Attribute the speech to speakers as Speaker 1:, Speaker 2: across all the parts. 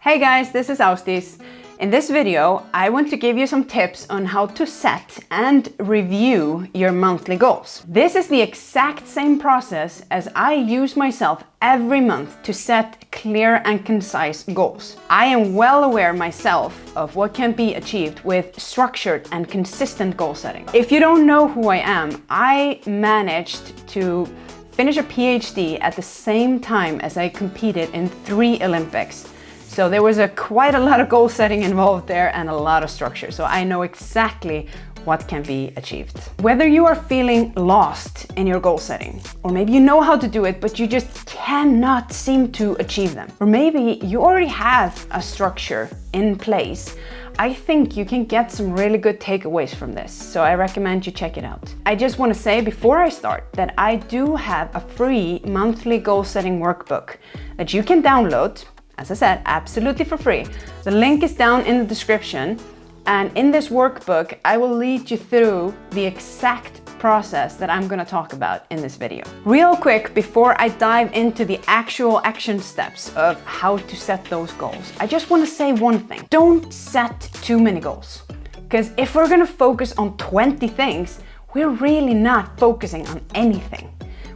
Speaker 1: Hey guys, this is Ásdís. In this video, I want to give you some tips on how to set and review your monthly goals. This is the exact same process as I use myself every month to set clear and concise goals. I am well aware myself of what can be achieved with structured and consistent goal setting. If you don't know who I am, I managed to finish a PhD at the same time as I competed in 3 Olympics. So there was quite a lot of goal setting involved there and a lot of structure. So I know exactly what can be achieved. Whether you are feeling lost in your goal setting, or maybe you know how to do it, but you just cannot seem to achieve them. Or maybe you already have a structure in place. I think you can get some really good takeaways from this, so I recommend you check it out. I just want to say before I start that I do have a free monthly goal setting workbook that you can download, as I said, absolutely for free. The link is down in the description, and in this workbook I will lead you through the exact process that I'm going to talk about in this video. Real quick, before I dive into the actual action steps of how to set those goals, I just want to say one thing. Don't set too many goals, because if we're going to focus on 20 things, we're really not focusing on anything.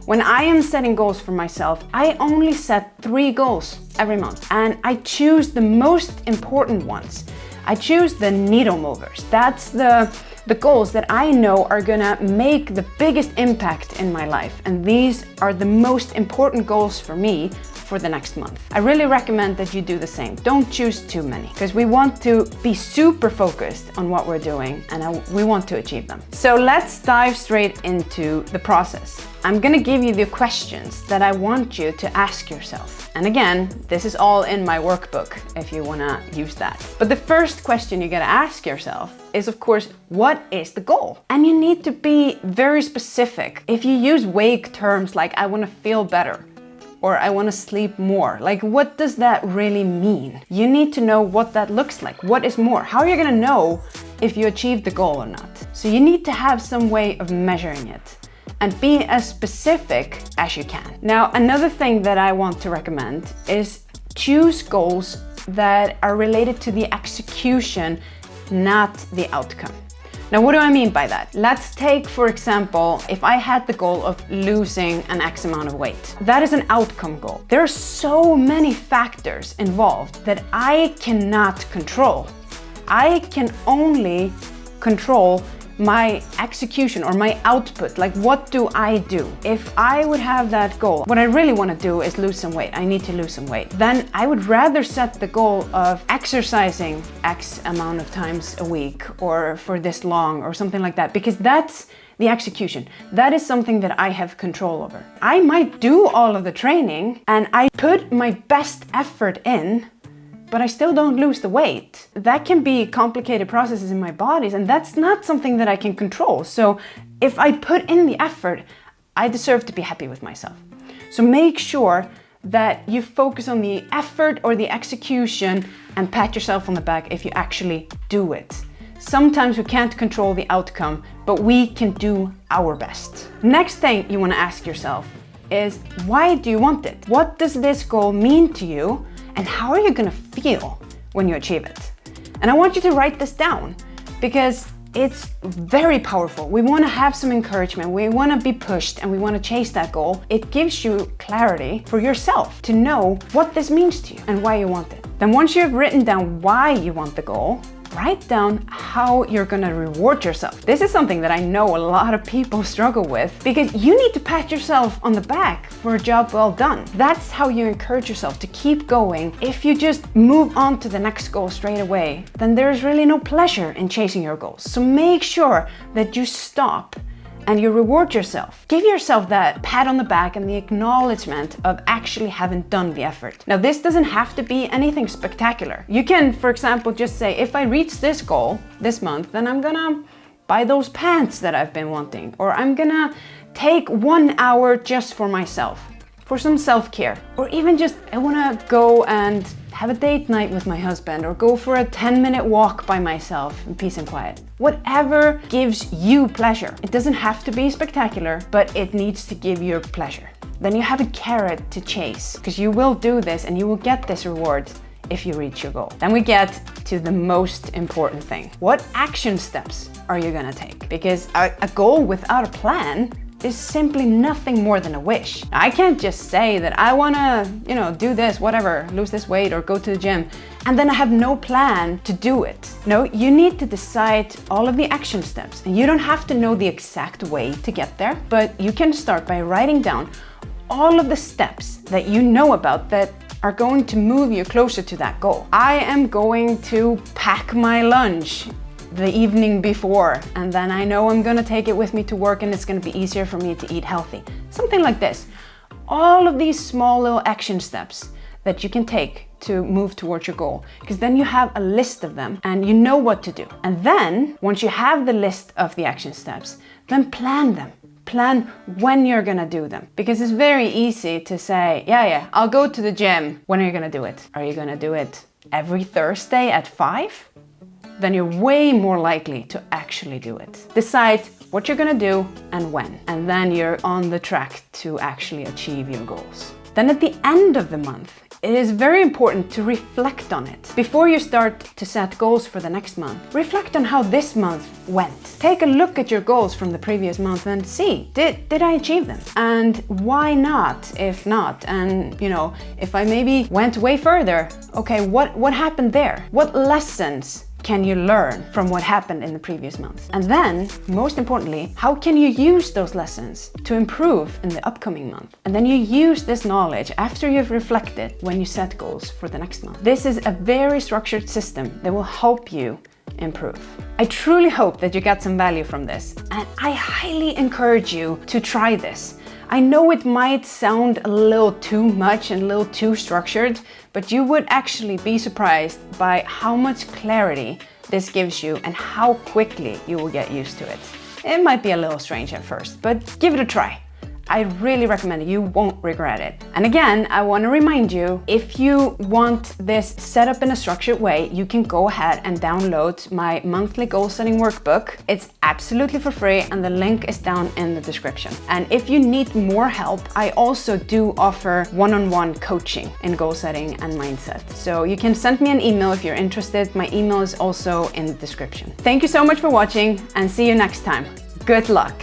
Speaker 1: When I am setting goals for myself, I only set 3 goals every month, and I choose the most important ones. I choose the needle movers. That's the goals that I know are gonna make the biggest impact in my life, and these are the most important goals for me for the next month. I really recommend that you do the same. Don't choose too many, because we want to be super focused on what we're doing, and we want to achieve them. So let's dive straight into the process. I'm gonna give you the questions that I want you to ask yourself. And again, this is all in my workbook if you wanna use that. But the first question you gotta ask yourself is, of course, what is the goal? And you need to be very specific. If you use vague terms like I wanna feel better, or I want to sleep more. Like, what does that really mean? You need to know what that looks like. What is more? How are you going to know if you achieved the goal or not? So you need to have some way of measuring it and be as specific as you can. Now, another thing that I want to recommend is choose goals that are related to the execution, not the outcome. Now, what do I mean by that? Let's take, for example, if I had the goal of losing an X amount of weight. That is an outcome goal. There are so many factors involved that I cannot control. I can only control my execution or my output. Like, what do I do? If I would have that goal, what I really want to do is lose some weight. I need to lose some weight. Then I would rather set the goal of exercising X amount of times a week or for this long or something like that, because that's the execution. That is something that I have control over. I might do all of the training and I put my best effort in, but I still don't lose the weight. That can be complicated processes in my bodies, and that's not something that I can control. So if I put in the effort, I deserve to be happy with myself. So make sure that you focus on the effort or the execution and pat yourself on the back if you actually do it. Sometimes we can't control the outcome, but we can do our best. Next thing you want to ask yourself is, why do you want it? What does this goal mean to you? And how are you gonna feel when you achieve it? And I want you to write this down, because it's very powerful. We wanna have some encouragement, we wanna be pushed, and we wanna chase that goal. It gives you clarity for yourself to know what this means to you and why you want it. Then once you've written down why you want the goal, write down how you're gonna reward yourself. This is something that I know a lot of people struggle with, because you need to pat yourself on the back for a job well done. That's how you encourage yourself to keep going. If you just move on to the next goal straight away, then there's really no pleasure in chasing your goals. So make sure that you stop and you reward yourself. Give yourself that pat on the back and the acknowledgement of actually having done the effort. Now, this doesn't have to be anything spectacular. You can, for example, just say, if I reach this goal this month, then I'm gonna buy those pants that I've been wanting, or I'm gonna take 1 hour just for myself, for some self-care, or even just, I wanna go and have a date night with my husband, or go for a 10-minute walk by myself in peace and quiet. Whatever gives you pleasure. It doesn't have to be spectacular, but it needs to give you pleasure. Then you have a carrot to chase, because you will do this and you will get this reward if you reach your goal. Then we get to the most important thing. What action steps are you gonna take? Because a goal without a plan is simply nothing more than a wish. I can't just say that I wanna, do this, whatever, lose this weight or go to the gym, and then I have no plan to do it. No, you need to decide all of the action steps, and you don't have to know the exact way to get there, but you can start by writing down all of the steps that you know about that are going to move you closer to that goal. I am going to pack my lunch the evening before, and then I know I'm gonna take it with me to work and it's gonna be easier for me to eat healthy. Something like this. All of these small little action steps that you can take to move towards your goal, because then you have a list of them and you know what to do. And then once you have the list of the action steps, then plan them. Plan when you're gonna do them. Because it's very easy to say, yeah, I'll go to the gym. When are you gonna do it? Are you gonna do it every Thursday at 5? Then you're way more likely to actually do it. Decide what you're gonna do and when. And then you're on the track to actually achieve your goals. Then at the end of the month, it is very important to reflect on it. Before you start to set goals for the next month, reflect on how this month went. Take a look at your goals from the previous month and see, did I achieve them? And why not, if not? And if I maybe went way further, okay, what happened there? What lessons can you learn from what happened in the previous month? And then, most importantly, how can you use those lessons to improve in the upcoming month? And then you use this knowledge after you've reflected when you set goals for the next month. This is a very structured system that will help you improve. I truly hope that you got some value from this, and I highly encourage you to try this. I know it might sound a little too much and a little too structured, but you would actually be surprised by how much clarity this gives you and how quickly you will get used to it. It might be a little strange at first, but give it a try. I really recommend it. You won't regret it. And again, I want to remind you, if you want this set up in a structured way, you can go ahead and download my monthly goal setting workbook. It's absolutely for free and the link is down in the description. And if you need more help, I also do offer one-on-one coaching in goal setting and mindset. So you can send me an email if you're interested. My email is also in the description. Thank you so much for watching and see you next time. Good luck.